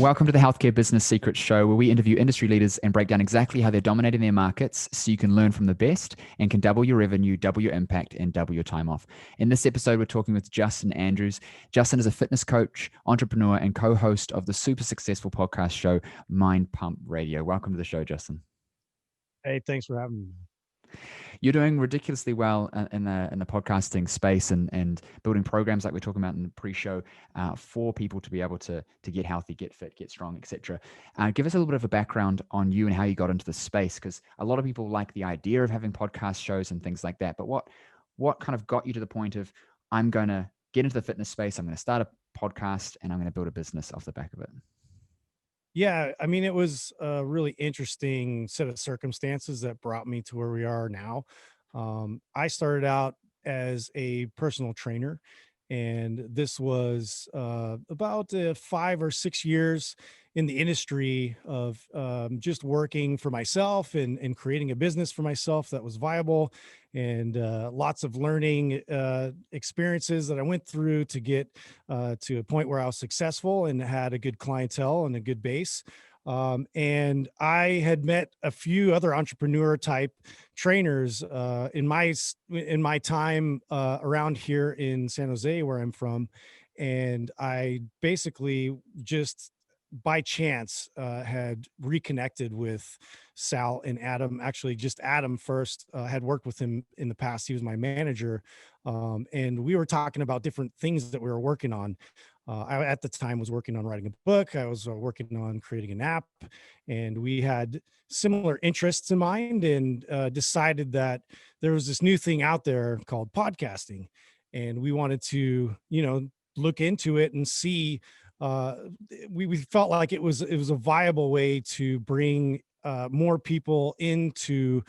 Welcome to the Healthcare Business Secrets Show, where we interview industry leaders and break down exactly how they're dominating their markets so you can learn from the best and can double your revenue, double your impact, and double your time off. In this episode, we're talking with Justin Andrews. Justin is a fitness coach, entrepreneur, and co-host of the super successful podcast show, Mind Pump Radio. Welcome to the show, Justin. Hey, thanks for having me. You're doing ridiculously well in the podcasting space and building programs like we're talking about in the pre-show for people to be able to get healthy, get fit, get strong, etc. Give us a little bit of a background on you and how you got into the space, because a lot of people like the idea of having podcast shows and things like that. But what kind of got you to the point of, I'm going to get into the fitness space, I'm going to start a podcast, and I'm going to build a business off the back of it? Yeah, I mean, it was a really interesting set of circumstances that brought me to where we are now. I started out as a personal trainer, and this was about 5 or 6 years in the industry of just working for myself and creating a business for myself that was viable, and lots of learning experiences that I went through to get to a point where I was successful and had a good clientele and a good base. And I had met a few other entrepreneur type trainers in my time around here in San Jose, where I'm from, and I basically just by chance had reconnected with Sal and Adam. Actually, just Adam first. Had worked with him in the past. He was my manager, and we were talking about different things that we were working on. I, at the time, was working on writing a book. I was working on creating an app, and we had similar interests in mind, and decided that there was this new thing out there called podcasting, and we wanted to, look into it and see. Uh, we felt like it was a viable way to bring more people into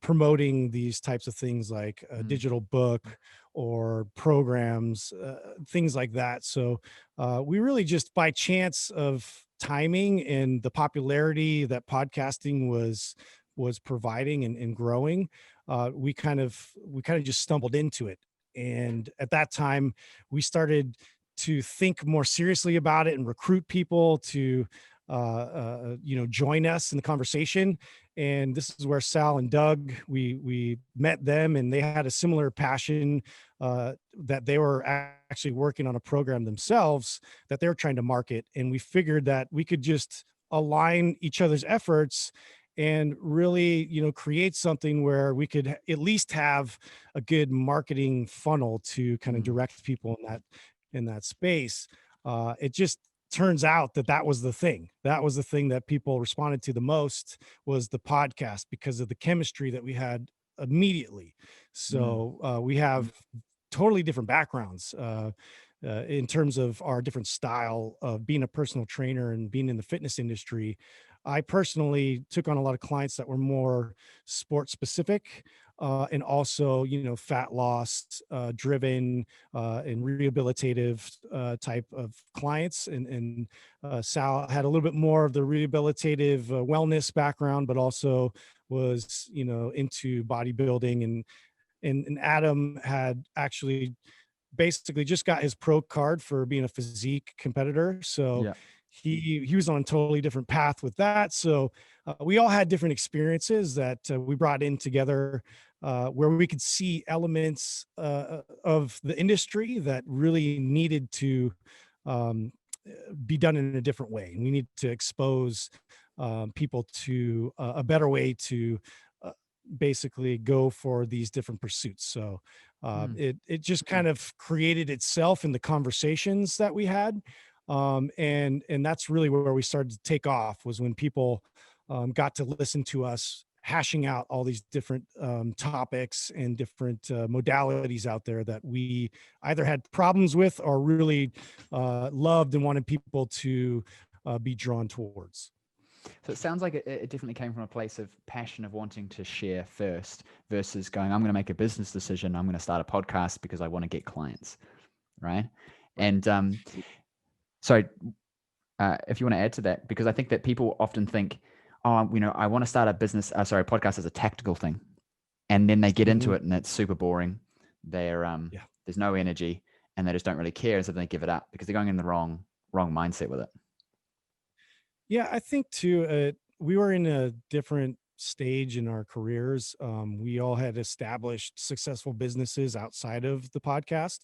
promoting these types of things like a digital book or programs, things like that. So we really just by chance of timing and the popularity that podcasting was providing and growing, we kind of just stumbled into it. And at that time, we started to think more seriously about it and recruit people to join us in the conversation. And this is where Sal and Doug, we met them, and they had a similar passion that they were actually working on a program themselves that they were trying to market. And we figured that we could just align each other's efforts and really, create something where we could at least have a good marketing funnel to kind of direct people in that space. It just turns out that that was the thing. That was the thing that people responded to the most, was the podcast, because of the chemistry that we had immediately. So we have totally different backgrounds in terms of our different style of being a personal trainer and being in the fitness industry. I personally took on a lot of clients that were more sport specific, and also, fat loss driven and rehabilitative type of clients. And Sal had a little bit more of the rehabilitative wellness background, but also was, into bodybuilding. And Adam had actually basically just got his pro card for being a physique competitor. So Yeah. he was on a totally different path with that. So we all had different experiences that we brought in together, where we could see elements of the industry that really needed to um, be done in a different way. And we need to expose people to a better way to uh, basically go for these different pursuits. So it just kind of created itself in the conversations that we had, and that's really where we started to take off, was when people got to listen to us hashing out all these different topics and different modalities out there that we either had problems with or really loved and wanted people to be drawn towards. So it sounds like it definitely came from a place of passion of wanting to share first versus going, I'm going to make a business decision. I'm going to start a podcast because I want to get clients. Right. And so if you want to add to that, because I think that people often think, oh, I want to start a business, podcast as a tactical thing. And then they get into it and it's super boring. There's no energy and they just don't really care. And so they give it up because they're going in the wrong mindset with it. Yeah, I think too, we were in a different stage in our careers. We all had established successful businesses outside of the podcast.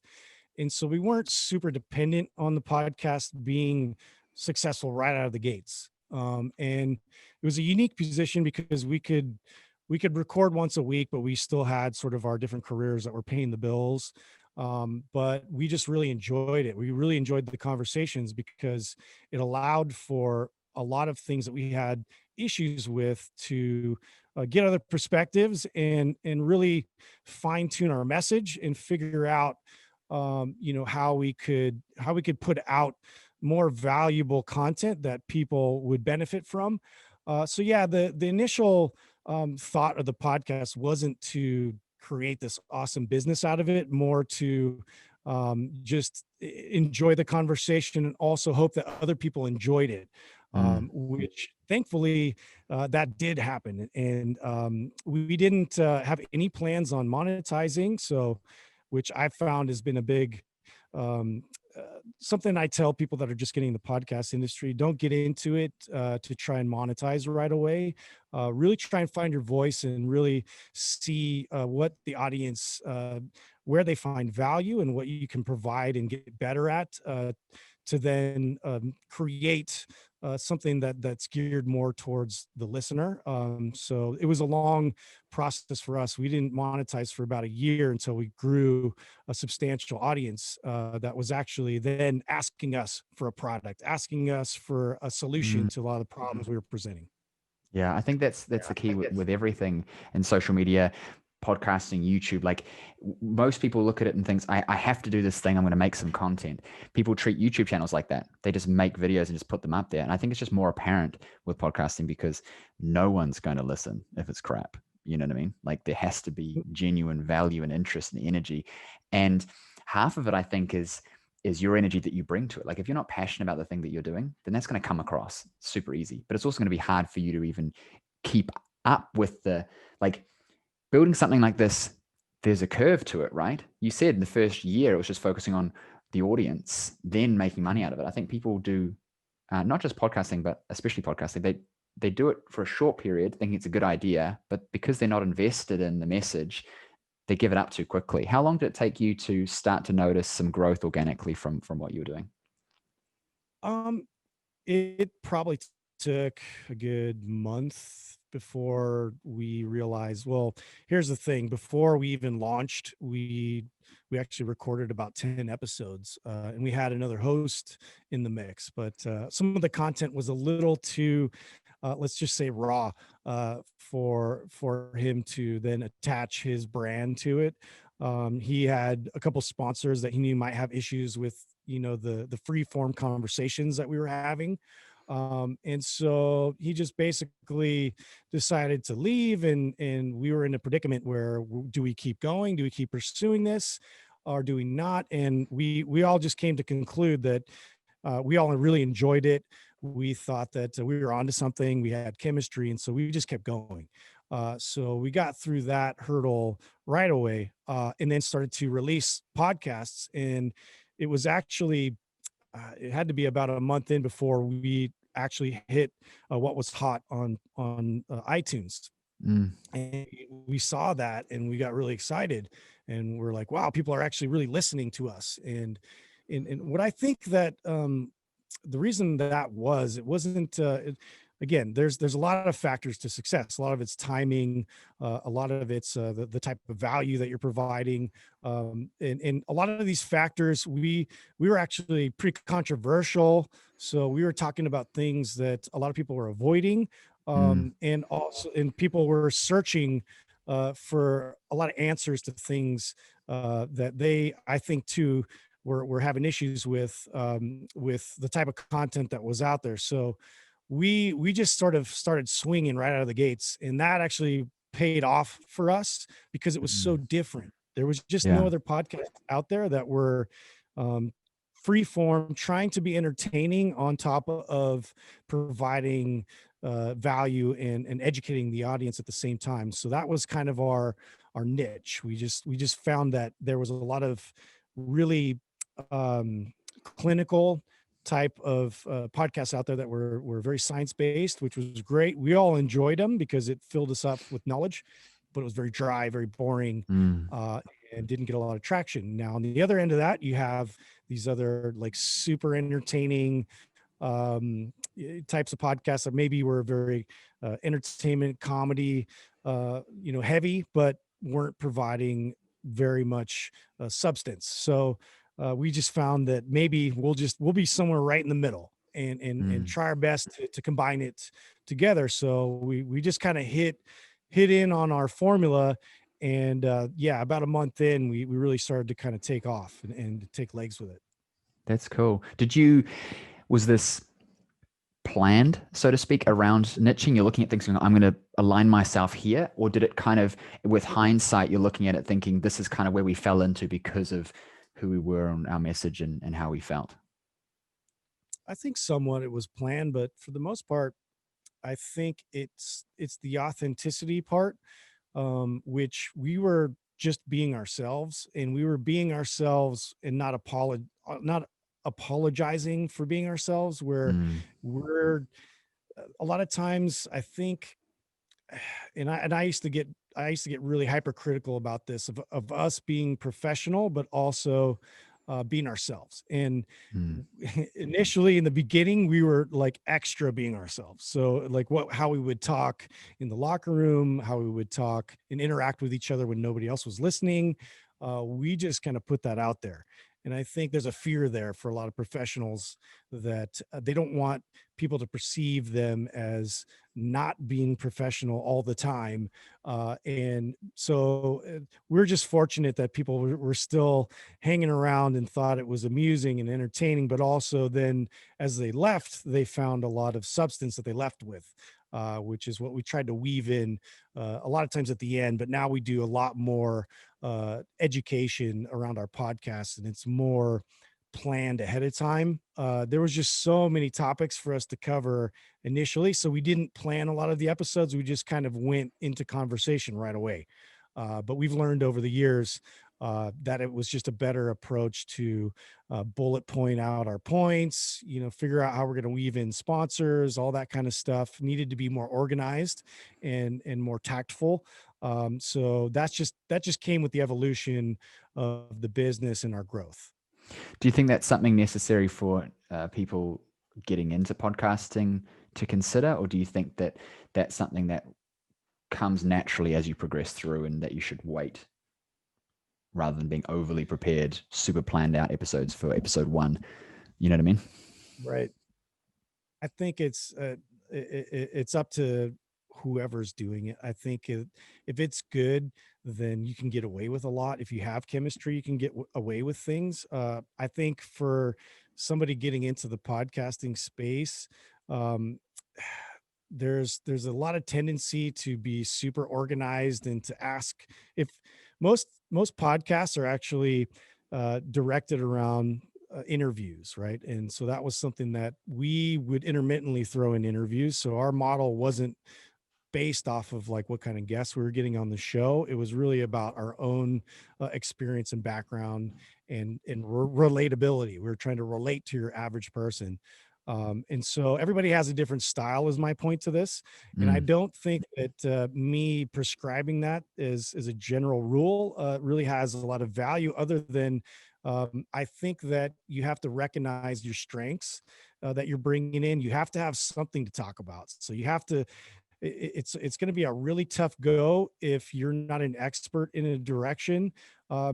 And so we weren't super dependent on the podcast being successful right out of the gates. And it was a unique position because we could record once a week, but we still had sort of our different careers that were paying the bills. But we just really enjoyed it. We really enjoyed the conversations because it allowed for a lot of things that we had issues with to get other perspectives and really fine tune our message and figure out how we could put out more valuable content that people would benefit from. So yeah, the initial thought of the podcast wasn't to create this awesome business out of it, more to just enjoy the conversation and also hope that other people enjoyed it, Mm, which thankfully that did happen. And we didn't have any plans on monetizing, so which I found has been a big um, something I tell people that are just getting in the podcast industry: don't get into it to try and monetize right away. Really try and find your voice and really see what the audience, where they find value and what you can provide and get better at, to then create something that's geared more towards the listener. So it was a long process for us. We didn't monetize for about a year until we grew a substantial audience that was actually then asking us for a product, asking us for a solution mm. to a lot of the problems we were presenting. Yeah, I think that's the key with everything in social media, podcasting, YouTube. Like most people look at it and thinks, I have to do this thing. I'm going to make some content. People treat YouTube channels like that. They just make videos and just put them up there. And I think it's just more apparent with podcasting because no one's going to listen if it's crap. You know what I mean? Like there has to be genuine value and interest and energy. And half of it, I think, is your energy that you bring to it. Like if you're not passionate about the thing that you're doing, then that's going to come across super easy. But it's also going to be hard for you to even keep up with the like building something like this. There's a curve to it, right? You said in the first year it was just focusing on the audience, then making money out of it. I think people do not just podcasting, but especially podcasting. They do it for a short period, thinking it's a good idea, but because they're not invested in the message, they give it up too quickly. How long did it take you to start to notice some growth organically from what you were doing? Um, it probably took a good month before we realized, well, here's the thing: before we even launched, we actually recorded about 10 episodes, and we had another host in the mix, but some of the content was a little too, let's just say, raw, for him to then attach his brand to it. He had a couple sponsors that he knew might have issues with, the free form conversations that we were having. And so he just basically decided to leave, and we were in a predicament where, do we keep going? Do we keep pursuing this, or do we not? And we all just came to conclude that we all really enjoyed it. We thought that we were onto something. We had chemistry, and so we just kept going. So we got through that hurdle right away, and then started to release podcasts. And it was actually, it had to be about a month in before we actually hit what was hot on iTunes. Mm, And we saw that and we got really excited, and we're like, wow, people are actually really listening to us. And what I think that the reason that was, it wasn't again, there's a lot of factors to success. A lot of it's timing, a lot of it's the type of value that you're providing, and a lot of these factors, we were actually pretty controversial. So we were talking about things that a lot of people were avoiding, mm, and also, and people were searching for a lot of answers to things that they, I think, too, were having issues with the type of content that was out there. So we just sort of started swinging right out of the gates, and that actually paid off for us because it was so mm. different. There was just no Yeah. other podcasts out there that were um, free form, trying to be entertaining on top of providing value and educating the audience at the same time. So that was kind of our niche. We just found that there was a lot of really clinical type of podcasts out there that were very science based, which was great. We all enjoyed them because it filled us up with knowledge, but it was very dry, very boring, Mm, uh, and didn't get a lot of traction. Now, on the other end of that, you have these other like super entertaining types of podcasts that maybe were very entertainment, comedy, heavy, but weren't providing very much substance. So we just found that maybe we'll be somewhere right in the middle and mm. try our best to combine it together. So we just kind of hit in on our formula. And yeah, about a month in, we really started to kind of take off and take legs with it. That's cool. Was this planned, so to speak, around niching? You're looking at things going, I'm going to align myself here? Or did it kind of, with hindsight, you're looking at it thinking this is kind of where we fell into because of who we were and our message and how we felt? I think somewhat it was planned, but for the most part, I think it's the authenticity part, which we were just being ourselves, and we were being ourselves and not apologizing for being ourselves. Where Mm, we're a lot of times, I think, and I used to get really hypercritical about this of us being professional, but also being ourselves. And mm, initially in the beginning, we were like extra being ourselves. So like how we would talk in the locker room, how we would talk and interact with each other when nobody else was listening. We just kind of put that out there. And I think there's a fear there for a lot of professionals that they don't want people to perceive them as not being professional all the time. And so we're just fortunate that people were still hanging around and thought it was amusing and entertaining, but also then as they left, they found a lot of substance that they left with. Which is what we tried to weave in a lot of times at the end, but now we do a lot more education around our podcast, and it's more planned ahead of time. There was just so many topics for us to cover initially, so we didn't plan a lot of the episodes. We just kind of went into conversation right away. But we've learned over the years that it was just a better approach to bullet point out our points, figure out how we're going to weave in sponsors, all that kind of stuff. Needed to be more organized and more tactful. So that just came with the evolution of the business and our growth. Do you think that's something necessary for people getting into podcasting to consider, or do you think that that's something that comes naturally as you progress through and that you should wait rather than being overly prepared, super planned out episodes for episode one? You know what I mean? Right. I think it's up to whoever's doing it. I think if it's good, then you can get away with a lot. If you have chemistry, you can get away with things. I think for somebody getting into the podcasting space, um, there's a lot of tendency to be super organized and to ask if most podcasts are actually directed around interviews, right? And so that was something that we would intermittently throw in interviews. So our model wasn't based off of like what kind of guests we were getting on the show. It was really about our own experience and background and relatability. We were trying to relate to your average person. And so everybody has a different style is my point to this. And I Mm, don't think that me prescribing that is a general rule really has a lot of value other than I think that you have to recognize your strengths that you're bringing in. You have to have something to talk about. So you have to it's going to be a really tough go if you're not an expert in a direction,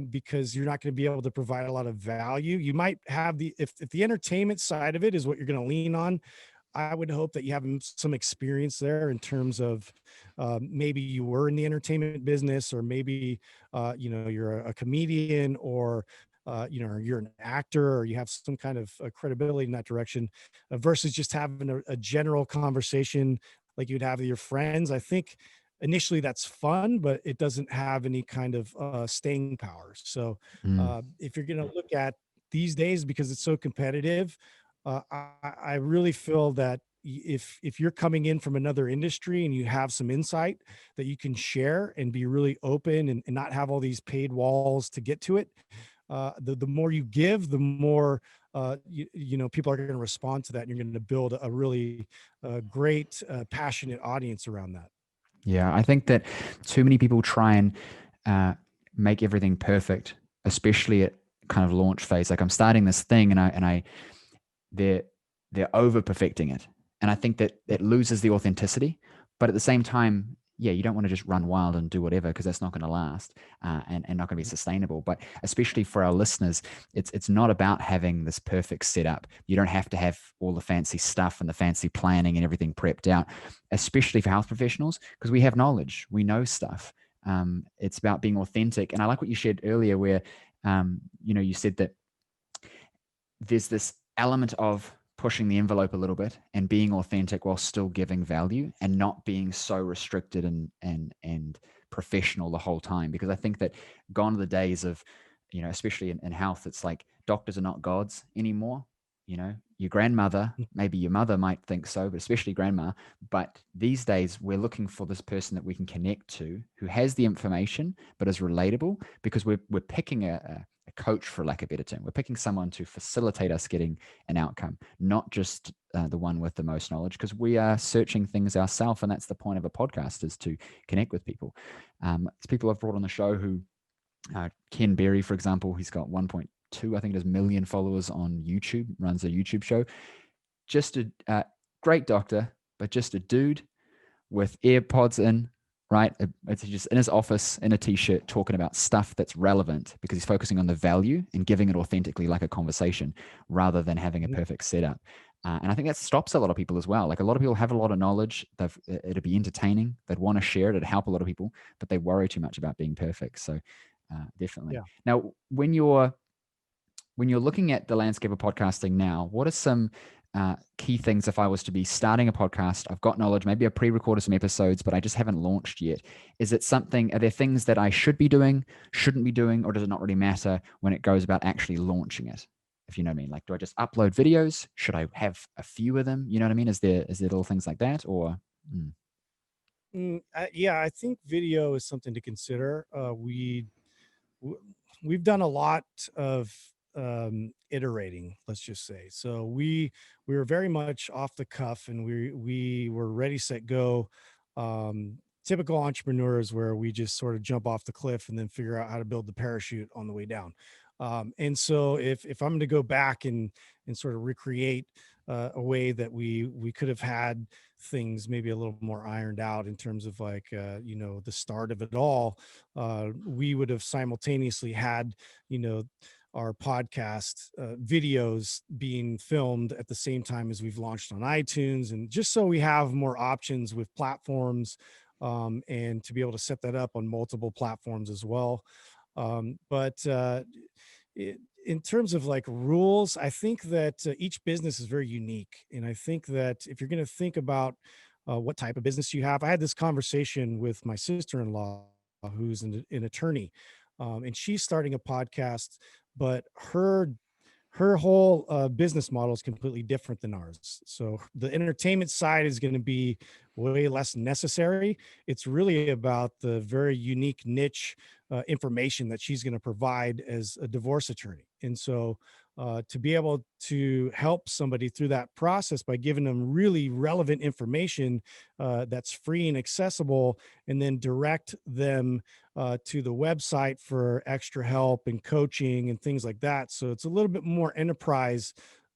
because you're not going to be able to provide a lot of value. You might have if the entertainment side of it is what you're going to lean on. I would hope that you have some experience there in terms of maybe you were in the entertainment business, or maybe you're a comedian, or you're an actor, or you have some kind of credibility in that direction, versus just having a general conversation like you'd have with your friends. I think initially that's fun, but it doesn't have any kind of staying power. So mm, if you're going to look at these days, because it's so competitive, I really feel that if you're coming in from another industry and you have some insight that you can share and be really open and not have all these paid walls to get to it, the more you give, the more people are going to respond to that, and you're going to build a really great, passionate audience around that. Yeah, I think that too many people try and uh, make everything perfect, especially at kind of launch phase. Like I'm starting this thing, and they're they're over perfecting it, and I think that it loses the authenticity. But at the same time, yeah, you don't want to just run wild and do whatever, because that's not going to last, and not going to be sustainable. But especially for our listeners, it's not about having this perfect setup. You don't have to have all the fancy stuff and the fancy planning and everything prepped out, especially for health professionals, because we have knowledge, we know stuff. It's about being authentic, and I like what you shared earlier, where you said that there's this element of pushing the envelope a little bit and being authentic while still giving value, and not being so restricted and professional the whole time. Because I think that gone are the days of, especially in health, it's like doctors are not gods anymore. Your grandmother, maybe your mother might think so, but especially grandma. But these days we're looking for this person that we can connect to, who has the information but is relatable, because we're picking a coach, for lack of a better term. We're picking someone to facilitate us getting an outcome, not just the one with the most knowledge, because we are searching things ourselves. And that's the point of a podcast, is to connect with people. It's people I've brought on the show who, Ken Berry, for example, he's got 1.2, I think it is, million followers on YouTube, runs a YouTube show. Just a great doctor, but just a dude with AirPods in, right? It's just in his office in a t-shirt, talking about stuff that's relevant, because he's focusing on the value and giving it authentically, like a conversation, rather than having a Mhm. perfect setup. And I think that stops a lot of people as well. Like, a lot of people have a lot of knowledge. It'd be entertaining. They'd want to share it. It'd help a lot of people, but they worry too much about being perfect. So definitely. Yeah. Now, when you're looking at the landscape of podcasting now, what are some key things? If I was to be starting a podcast, I've got knowledge, maybe I pre-recorded some episodes, but I just haven't launched yet. Is it something, are there things that I should be doing, shouldn't be doing, or does it not really matter when it goes about actually launching it? If you know what I mean, like, do I just upload videos? Should I have a few of them? You know what I mean? Is there little things like that, or? Mm. Yeah, I think video is something to consider. W- we've done a lot of iterating, let's just say. So we were very much off the cuff, and we were ready, set, go. Typical entrepreneurs, where we just sort of jump off the cliff and then figure out how to build the parachute on the way down. And so if I'm to go back and sort of recreate a way that we could have had things maybe a little more ironed out in terms of like the start of it all, we would have simultaneously had, you know, our podcast videos being filmed at the same time as we've launched on iTunes, and just so we have more options with platforms, and to be able to set that up on multiple platforms as well. But in terms of like rules, I think that each business is very unique. And I think that if you're going to think about what type of business you have, I had this conversation with my sister in law, who's an attorney, and she's starting a podcast, but her whole business model is completely different than ours. So the entertainment side is going to be way less necessary. It's really about the very unique niche information that she's going to provide as a divorce attorney. And so to be able to help somebody through that process by giving them really relevant information that's free and accessible, and then direct them to the website for extra help and coaching and things like that. So it's a little bit more enterprise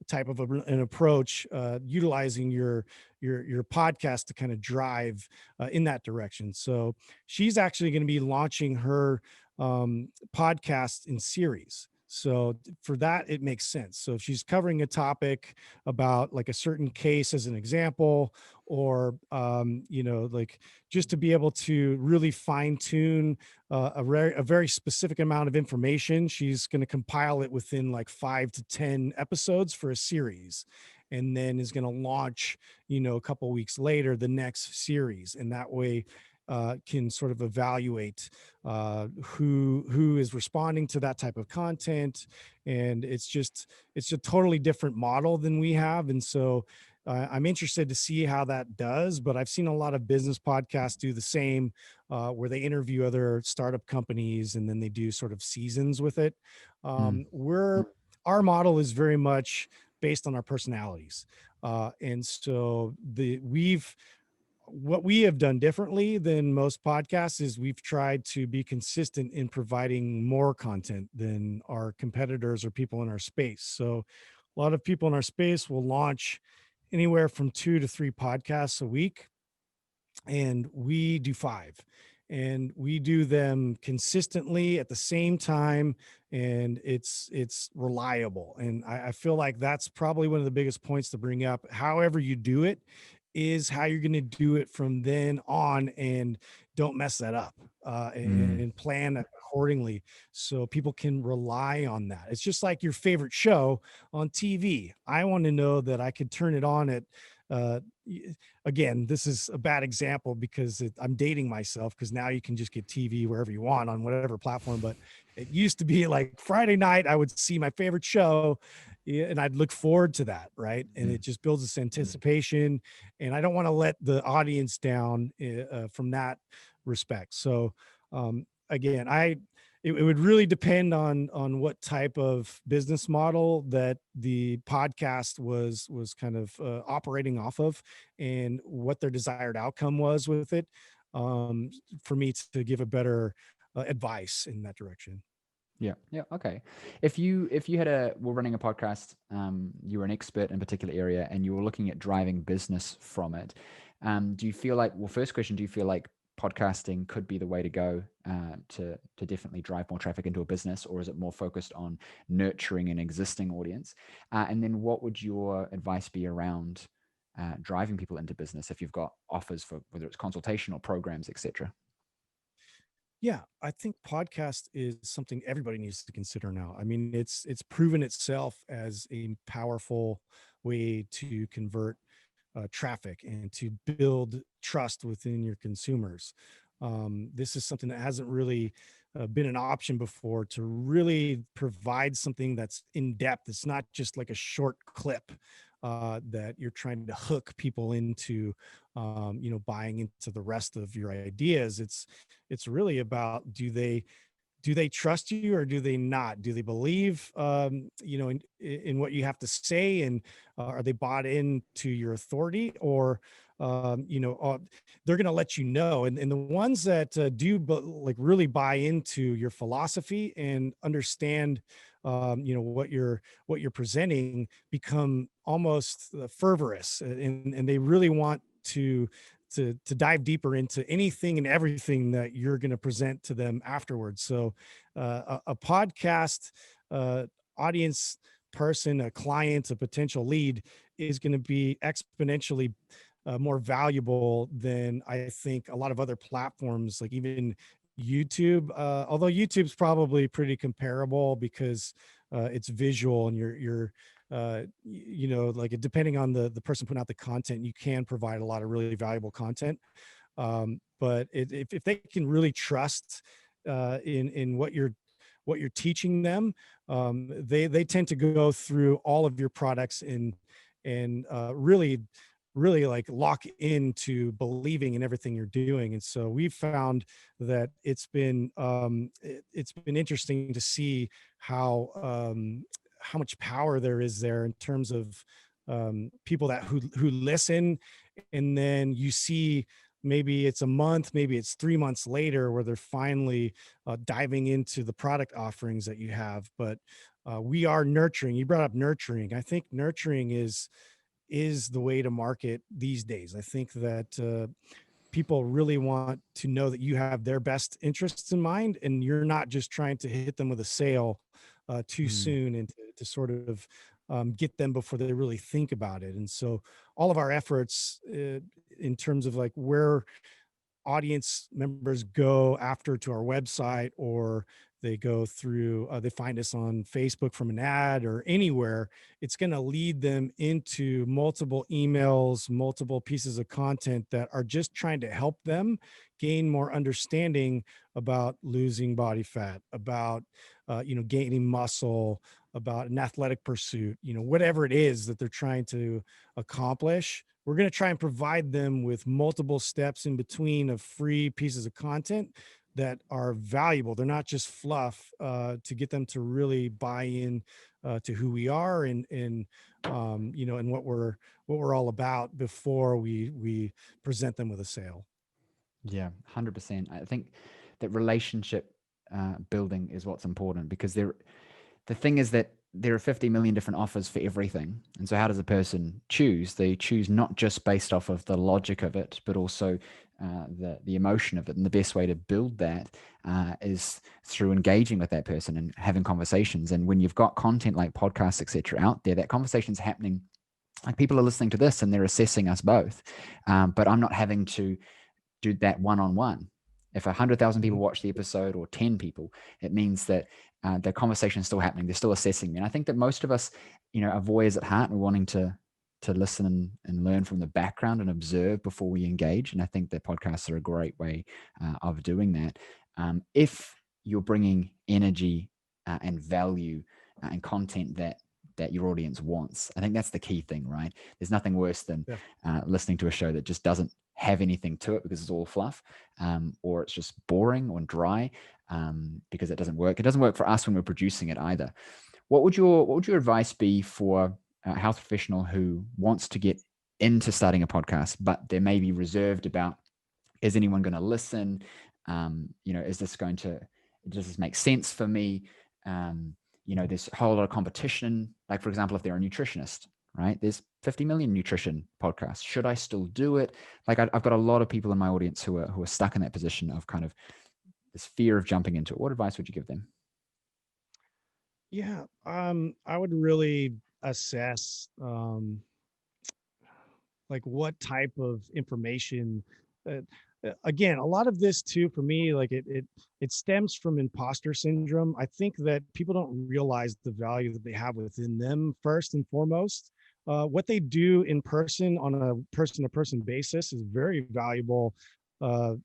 type of an approach, utilizing your podcast to kind of drive in that direction. So she's actually going to be launching her podcast in series. So for that, it makes sense. So if she's covering a topic about like a certain case as an example, or like just to be able to really fine tune a very specific amount of information, she's going to compile it within like 5 to 10 episodes for a series, and then is going to launch, a couple weeks later, the next series. And that way can sort of evaluate who is responding to that type of content. And it's a totally different model than we have. And so I'm interested to see how that does, but I've seen a lot of business podcasts do the same, where they interview other startup companies and then they do sort of seasons with it. Mm, Our model is very much based on our personalities, and so the we've what we have done differently than most podcasts is we've tried to be consistent in providing more content than our competitors or people in our space. So a lot of people in our space will launch anywhere from 2 to 3 podcasts a week, and we do 5, and we do them consistently at the same time, and it's reliable. And I feel like that's probably one of the biggest points to bring up. However you do it is how you're going to do it from then on, and don't mess that up, mm, and plan accordingly so people can rely on that. It's just like your favorite show on TV. I want to know that I could turn it on at uh, again, this is a bad example because I'm dating myself, because now you can just get TV wherever you want on whatever platform. But it used to be like Friday night, I would see my favorite show, yeah, and I'd look forward to that. Right. And it mm. just builds this anticipation. And I don't want to let the audience down from that respect. So, again, it would really depend on what type of business model that the podcast was kind of operating off of, and what their desired outcome was with it, um, for me to give a better advice in that direction. Yeah, yeah, okay. If you had a were running a podcast, you were an expert in a particular area, and you were looking at driving business from it, do you feel like? Well, first question: do you feel like podcasting could be the way to go to definitely drive more traffic into a business, or is it more focused on nurturing an existing audience? And then, what would your advice be around driving people into business if you've got offers for whether it's consultation or programs, etc.? Yeah, I think podcast is something everybody needs to consider now. I mean, it's proven itself as a powerful way to convert traffic and to build trust within your consumers. This is something that hasn't really been an option before, to really provide something that's in depth. It's not just like a short clip that you're trying to hook people into, buying into the rest of your ideas. It's really about, do they trust you or do they not? Do they believe, in what you have to say, and are they bought into your authority, or they're going to let you know? And the ones that do, but like really buy into your philosophy and understand, what you're presenting, become almost fervorous, and they really want to dive deeper into anything and everything that you're going to present to them afterwards. So, a podcast audience person, a client, a potential lead, is going to be exponentially more valuable than I think a lot of other platforms, like even YouTube. Although YouTube's probably pretty comparable because it's visual, and you're like, depending on the person putting out the content, you can provide a lot of really valuable content. But if they can really trust in what you're teaching them, they tend to go through all of your products and really like lock into believing in everything you're doing. And so we've found that it's been interesting to see how much power there is there in terms of people who listen, and then you see, maybe it's a month, maybe it's 3 months later, where they're finally diving into the product offerings that you have. But we are nurturing. You brought up nurturing. I think nurturing is the way to market these days. I think that people really want to know that you have their best interests in mind, and you're not just trying to hit them with a sale too Mm, soon, and to sort of get them before they really think about it. And so all of our efforts, in terms of like where audience members go after to our website, or they go through, they find us on Facebook from an ad or anywhere, it's going to lead them into multiple emails, multiple pieces of content that are just trying to help them gain more understanding about losing body fat, about gaining muscle, about an athletic pursuit, whatever it is that they're trying to accomplish. We're going to try and provide them with multiple steps in between of free pieces of content that are valuable. They're not just fluff, to get them to really buy in to who we are, and what we're all about before we present them with a sale. Yeah, 100%. I think that relationship building is what's important, because the thing is that there are 50 million different offers for everything. And so how does a person choose? They choose not just based off of the logic of it, but also the emotion of it. And the best way to build that is through engaging with that person and having conversations. And when you've got content like podcasts, etc., out there, that conversation's happening. Like, people are listening to this and they're assessing us both. But I'm not having to do that one-on-one. If 100,000 people Mhm. watch the episode, or 10 people, it means that the conversation is still happening. They're still assessing me. And I think that most of us, are voyeurs at heart, and we're wanting to listen and learn from the background and observe before we engage. And I think that podcasts are a great way of doing that. If you're bringing energy and value and content that your audience wants, I think that's the key thing, right? There's nothing worse than Yeah. listening to a show that just doesn't have anything to it because it's all fluff, or it's just boring or dry, because it doesn't work. It doesn't work for us when we're producing it either. What would your advice be for a health professional who wants to get into starting a podcast, but they may be reserved about, is anyone going to listen? Is this going to, does this make sense for me? There's a whole lot of competition. Like, for example, if they're a nutritionist, right? There's 50 million nutrition podcasts. Should I still do it? Like, I've got a lot of people in my audience who are stuck in that position of kind of this fear of jumping into it. What advice would you give them? Yeah. I would really assess, like what type of information. uh, Again, a lot of this too for me, like it stems from imposter syndrome. I think that people don't realize the value that they have within them first and foremost. What they do in person on a person to person basis is very valuable.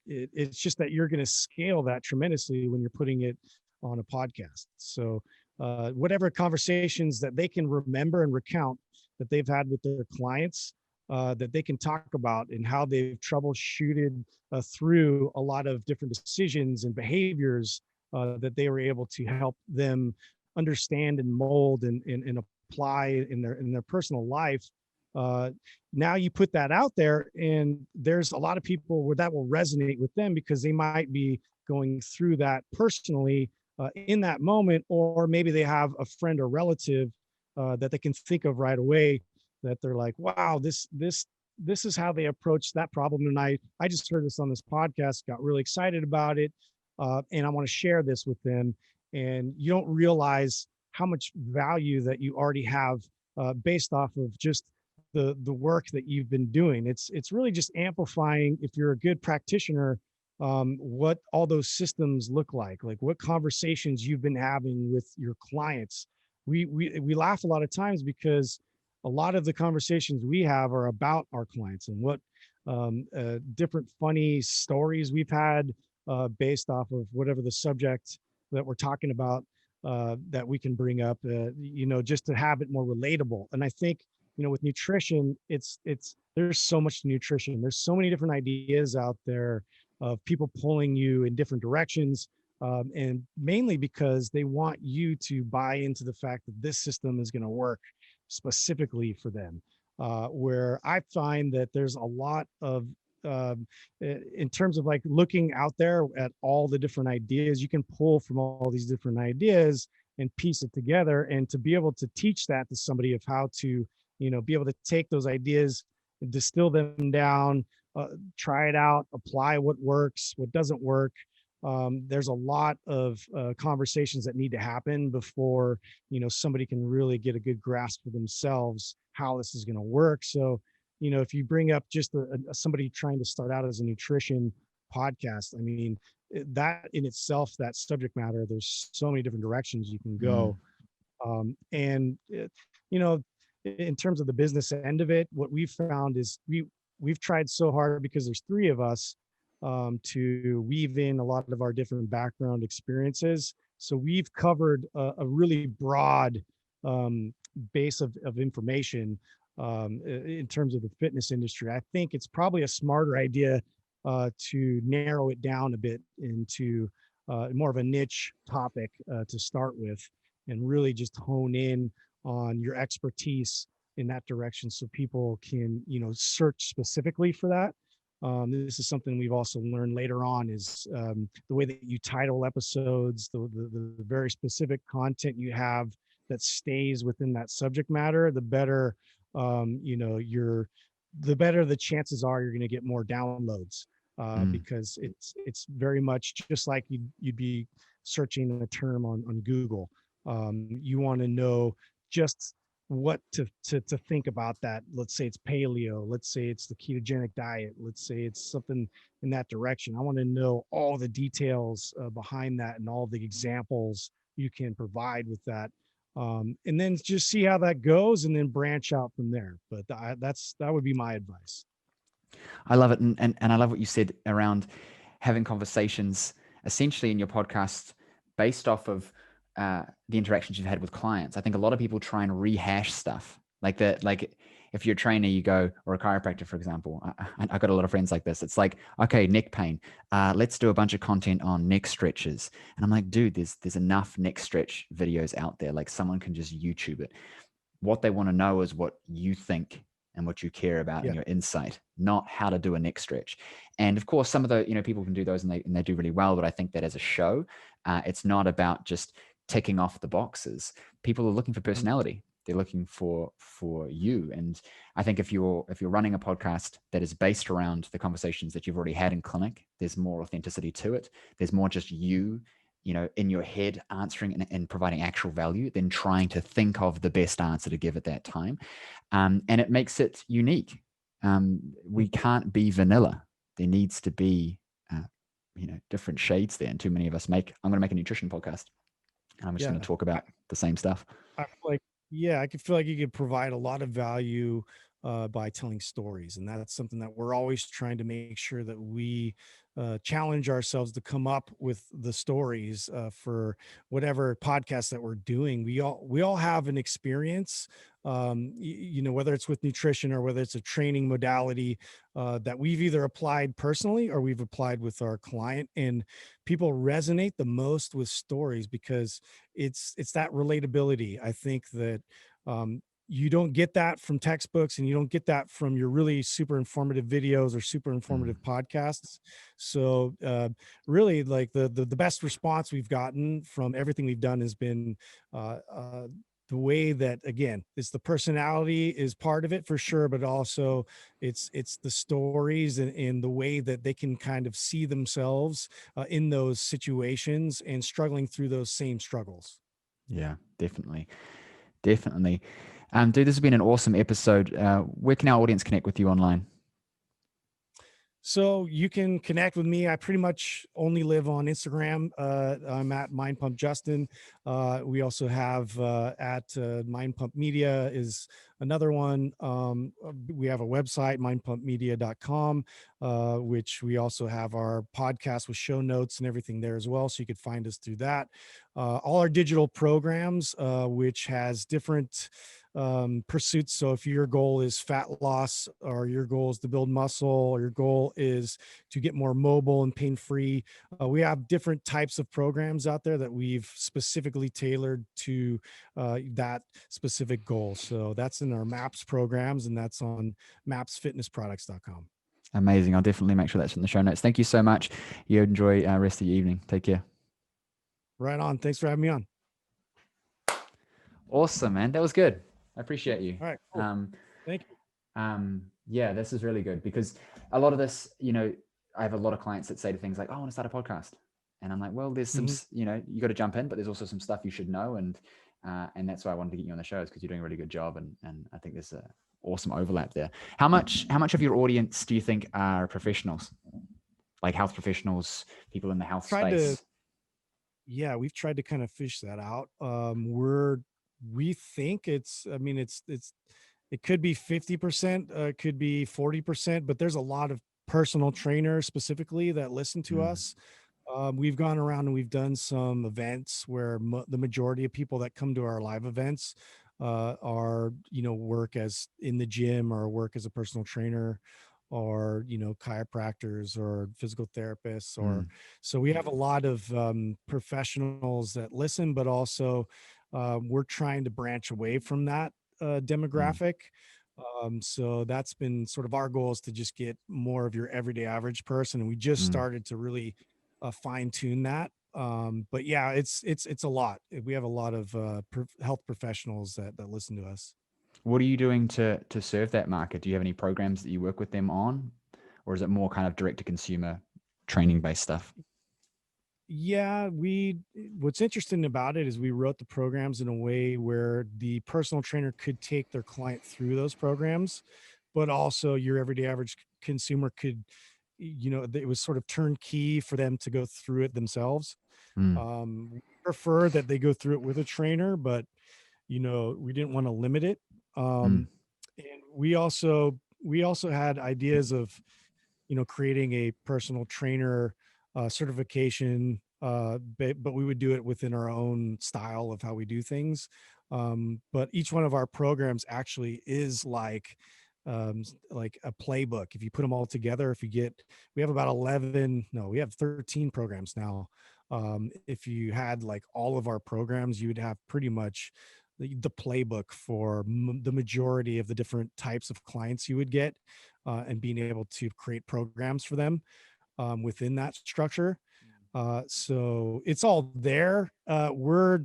It's just that you're going to scale that tremendously when you're putting it on a podcast. So whatever conversations that they can remember and recount that they've had with their clients, that they can talk about, and how they've troubleshooted through a lot of different decisions and behaviors that they were able to help them understand and mold and apply in their personal life. Uh, Now you put that out there, and there's a lot of people where that will resonate with them because they might be going through that personally in that moment, or maybe they have a friend or relative that they can think of right away, that they're like, wow, this is how they approach that problem. And I just heard this on this podcast, got really excited about it, and I want to share this with them. And you don't realize how much value that you already have based off of just the work that you've been doing. It's really just amplifying, if you're a good practitioner, what all those systems look like what conversations you've been having with your clients. We laugh a lot of times because a lot of the conversations we have are about our clients, and what different funny stories we've had based off of whatever the subject that we're talking about, that we can bring up, just to have it more relatable. And I think, with nutrition, it's there's so much nutrition. There's so many different ideas out there of people pulling you in different directions. And mainly because they want you to buy into the fact that this system is going to work specifically for them. Where I find that there's a lot of, in terms of like looking out there at all the different ideas, you can pull from all these different ideas and piece it together. And to be able to teach that to somebody of how to, be able to take those ideas and distill them down, try it out, apply what works, what doesn't work. There's a lot of conversations that need to happen before somebody can really get a good grasp for themselves how this is going to work. So if you bring up just somebody trying to start out as a nutrition podcast, I mean, that in itself, that subject matter, there's so many different directions you can Mm, go. And you know in terms of the business end of it, what we've found is we've tried so hard, because there's three of us, to weave in a lot of our different background experiences. So we've covered a really broad base of information in terms of the fitness industry. I think it's probably a smarter idea to narrow it down a bit into more of a niche topic to start with, and really just hone in on your expertise in that direction, so people can, search specifically for that. This is something we've also learned later on, is the way that you title episodes, the very specific content you have that stays within that subject matter, the better, the better the chances are you're going to get more downloads, Mm, because it's very much just like you'd be searching a term on Google. You want to know just what to think about that. Let's say it's paleo, let's say it's the ketogenic diet, let's say it's something in that direction. I want to know all the details behind that and all the examples you can provide with that, and then just see how that goes and then branch out from there. But that would be my advice. I love it. And I love what you said around having conversations essentially in your podcast based off of the interactions you've had with clients. I think a lot of people try and rehash stuff like that. Like if you're a trainer, you go, or a chiropractor, for example, I got a lot of friends like this. It's like, okay, neck pain. Let's do a bunch of content on neck stretches. And I'm like, dude, there's enough neck stretch videos out there. Like someone can just YouTube it. What they want to know is what you think and what you care about and Yeah. your insight, not how to do a neck stretch. And of course, some of the, people can do those and they do really well. But I think that as a show, it's not about just ticking off the boxes. People are looking for Mhm. personality. They're looking for you. And I think if you're running a podcast that is based around the conversations that you've already had in clinic, there's more authenticity to it. There's more just you, in your head answering and providing actual value than trying to think of the best answer to give at that time. And it makes it unique. We can't be vanilla. There needs to be, different shades there. And too many of us I'm going to make a nutrition podcast and I'm just going to Yeah. talk about the same stuff. I feel like, yeah, I could feel like you could provide a lot of value by telling stories, and that's something that we're always trying to make sure that we challenge ourselves to come up with the stories for whatever podcast that we're doing. We all have an experience, whether it's with nutrition or whether it's a training modality that we've either applied personally or we've applied with our client, and people resonate the most with stories because it's that relatability. I think that you don't get that from textbooks, and you don't get that from your really super informative videos or super Mm. informative podcasts. So really, like the best response we've gotten from everything we've done has been uh, uh, the way that, again, it's the personality is part of it for sure, but also it's the stories and the way that they can kind of see themselves in those situations and struggling through those same struggles. Yeah, definitely. Definitely. Dude, this has been an awesome episode. Where can our audience connect with you online? So you can connect with me. I pretty much only live on Instagram. I'm at Mind Pump Justin. We also have at Mind Pump Media is another one. We have a website, mindpumpmedia.com, which we also have our podcast with show notes and everything there as well. So you could find us through that. All our digital programs, which has different pursuits. So if your goal is fat loss, or your goal is to build muscle, or your goal is to get more mobile and pain free, we have different types of programs out there that we've specifically tailored to that specific goal. So that's in our MAPS programs, and that's on mapsfitnessproducts.com. Amazing. I'll definitely make sure that's in the show notes. Thank you so much. You enjoy rest of your evening. Take care. Right on. Thanks for having me on. Awesome, man. That was good. I appreciate you. All right, cool. Thank you. Yeah, this is really good because a lot of this, I have a lot of clients that say to things like, oh, I want to start a podcast. And I'm like, well, there's some, Mhm. you got to jump in, but there's also some stuff you should know. And that's why I wanted to get you on the show, is because you're doing a really good job. And I think there's a awesome overlap there. How much of your audience do you think are professionals, like health professionals, people in the health Tried to space? Yeah, we've tried to kind of fish that out. We think I mean, it could be 50%, it could be 40%, but there's a lot of personal trainers specifically that listen to Mm, us. We've gone around and we've done some events where the majority of people that come to our live events are, work as in the gym or work as a personal trainer or, chiropractors or physical therapists or Mm, so we have a lot of professionals that listen, but also we're trying to branch away from that mm, demographic. So that's been sort of our goal is to just get more of your everyday average person. And we just mm. started to really fine tune that. But yeah, it's a lot. We have a lot of health professionals that listen to us. What are you doing to serve that market? Do you have any programs that you work with them on, or is it more kind of direct to consumer training based stuff? Yeah, what's interesting about it is we wrote the programs in a way where the personal trainer could take their client through those programs, but also your everyday average consumer could, it was sort of turnkey for them to go through it themselves. Mm, We prefer that they go through it with a trainer, but we didn't want to limit it. mm, And we also had ideas of creating a personal trainer certification, but we would do it within our own style of how we do things. But each one of our programs actually is like a playbook. If you put them all together, we have about 11, no, we have 13 programs now. If you had like all of our programs, you would have pretty much the playbook for the majority of the different types of clients you would get, and being able to create programs for them within that structure. So it's all there. We're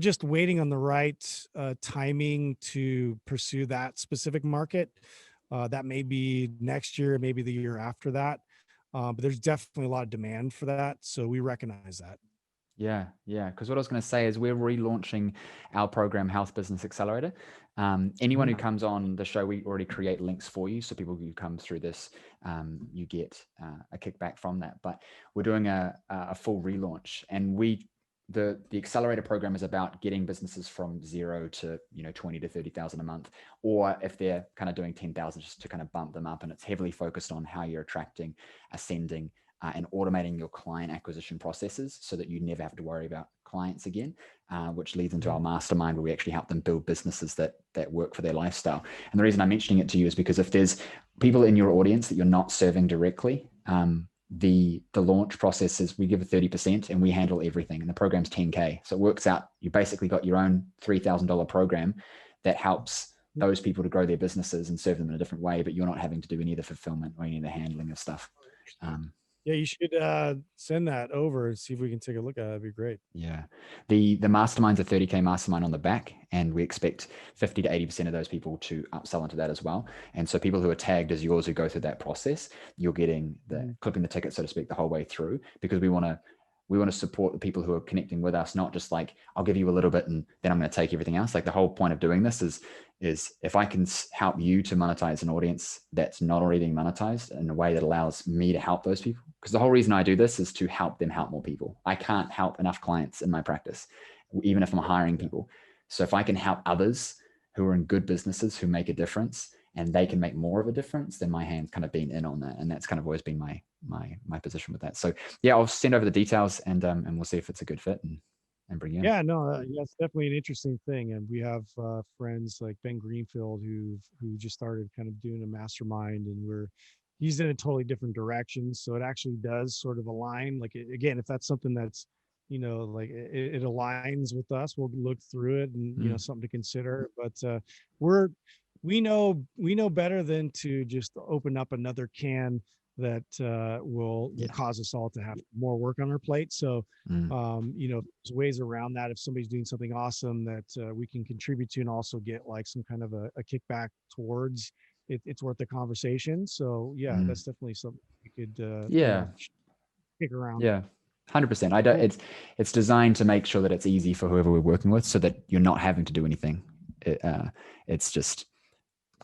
just waiting on the right timing to pursue that specific market. That may be next year, maybe the year after that. But there's definitely a lot of demand for that. So we recognize that. yeah, yeah. Because what I was going to say is we're relaunching our program, Health Business Accelerator. Anyone who Mhm. comes on the show, we already create links for you. So people who come through this, you get a kickback from that. But we're doing a full relaunch, and the accelerator program is about getting businesses from 0 to 20 to 30,000 a month, or if they're kind of doing 10,000, just to kind of bump them up. And it's heavily focused on how you're attracting, ascending, and automating your client acquisition processes so that you never have to worry about clients again, which leads into our Mhm. mastermind where we actually help them build businesses that work for their lifestyle. And the reason I'm mentioning it to you is because if there's people in your audience that you're not serving directly, the launch process is we give a 30% and we handle everything. And the program's 10K. So it works out. You basically got your own $3,000 program that helps those people to grow their businesses and serve them in a different way, but you're not having to do any of the fulfillment or any of the handling of stuff. Interesting. Um, Yeah, you should send that over and see if we can take a look at it. That'd be great. Yeah. The mastermind's a 30K mastermind on the back, and we expect 50 to 80% of those people to upsell into that as well. And so people who are tagged as yours who go through that process, you're getting the Mhm. clipping the ticket, so to speak, the whole way through, because we want to support the people who are connecting with us, not just like I'll give you a little bit and then I'm going to take everything else. Like the whole point of doing this is if I can help you to monetize an audience that's not already being monetized in a way that allows me to help those people. Because the whole reason I do this is to help them help more people. I can't help enough clients in my practice, even if I'm hiring Yeah. people. So if I can help others who are in good businesses who make a difference and they can make more of a difference, then my hand's kind of been in on that. And that's kind of always been my position with that. So yeah, I'll send over the details and we'll see if it's a good fit and bring you in. Yeah, no, yeah, it's definitely an interesting thing, and we have friends like Ben Greenfield who just started kind of doing a mastermind, and he's in a totally different direction, so it actually does sort of align. Like again, if that's something that's like it aligns with us, we'll look through it and Mm, something to consider. But we're we know better than to just open up another can that will yeah. cause us all to have more work on our plate. So Mm, there's ways around that if somebody's doing something awesome that we can contribute to and also get like some kind of a kickback towards it's worth the conversation. So yeah, mm. that's definitely something we could Yeah. kick around. Yeah. 100%. I don't, Cool. it's designed to make sure that it's easy for whoever we're working with so that you're not having to do anything. It's just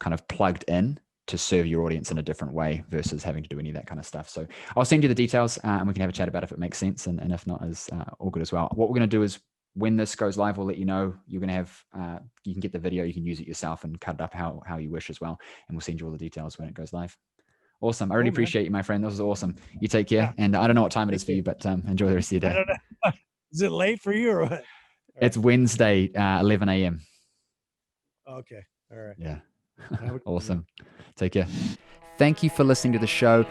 kind of plugged in to serve your audience in a different way versus having to do any of that kind of stuff. So I'll send you the details and we can have a chat about if it makes sense. And if not, is all good as well. What we're going to do is when this goes live, we'll let you know. You're going to have, you can get the video, you can use it yourself and cut it up how you wish as well. And we'll send you all the details when it goes live. Awesome. I really Cool, man. appreciate you, my friend. This was awesome. You take care. Yeah. And I don't know what time it Take is for care. you, but enjoy the rest of your I day. don't know. Is it late for you or what? It's Wednesday, 11 a.m. Okay. All right. Yeah. Have a good one, man. Awesome. Take care. Thank you for listening to the show.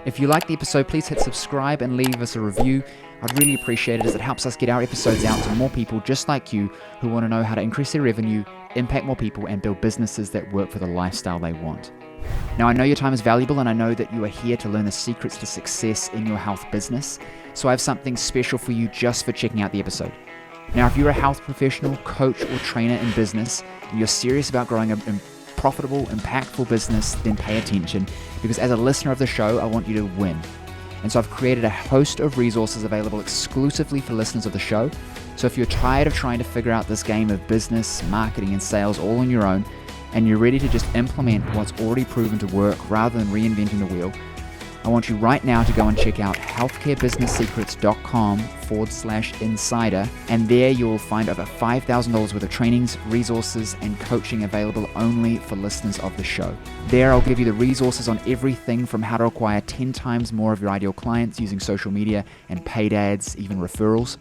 If you like the episode, please hit subscribe and leave us a review. I'd really appreciate it, as it helps us get our episodes out to more people just like you who want to know how to increase their revenue, impact more people, and build businesses that work for the lifestyle they want. Now, I know your time is valuable, and I know that you are here to learn the secrets to success in your health business. So I have something special for you just for checking out the episode. Now, if you're a health professional, coach, or trainer in business, and you're serious about growing a profitable, impactful business, then pay attention, because as a listener of the show, I want you to win. And so I've created a host of resources available exclusively for listeners of the show. So if you're tired of trying to figure out this game of business, marketing, and sales all on your own, and you're ready to just implement what's already proven to work rather than reinventing the wheel, I want you right now to go and check out healthcarebusinesssecrets.com/insider, and there you'll find over $5,000 worth of trainings, resources, and coaching available only for listeners of the show. There I'll give you the resources on everything from how to acquire 10 times more of your ideal clients using social media and paid ads, even referrals,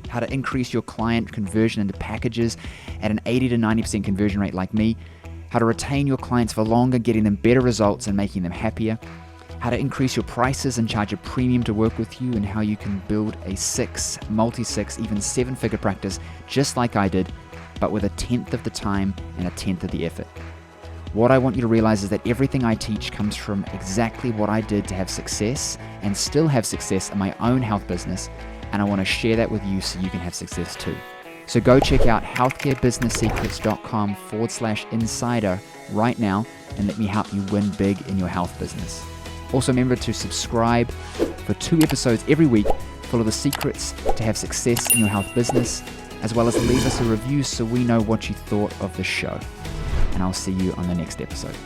how to increase your client conversion into packages at an 80 to 90% conversion rate like me, how to retain your clients for longer, getting them better results and making them happier, how to increase your prices and charge a premium to work with you, and how you can build a 6, multi-6, even 7-figure practice just like I did, but with 1/10 of the time and 1/10 of the effort. What I want you to realize is that everything I teach comes from exactly what I did to have success and still have success in my own health business, and I want to share that with you so you can have success too. So go check out healthcarebusinesssecrets.com/insider right now and let me help you win big in your health business. Also remember to subscribe for 2 episodes every week full of the secrets to have success in your health business, as well as leave us a review so we know what you thought of the show. And I'll see you on the next episode.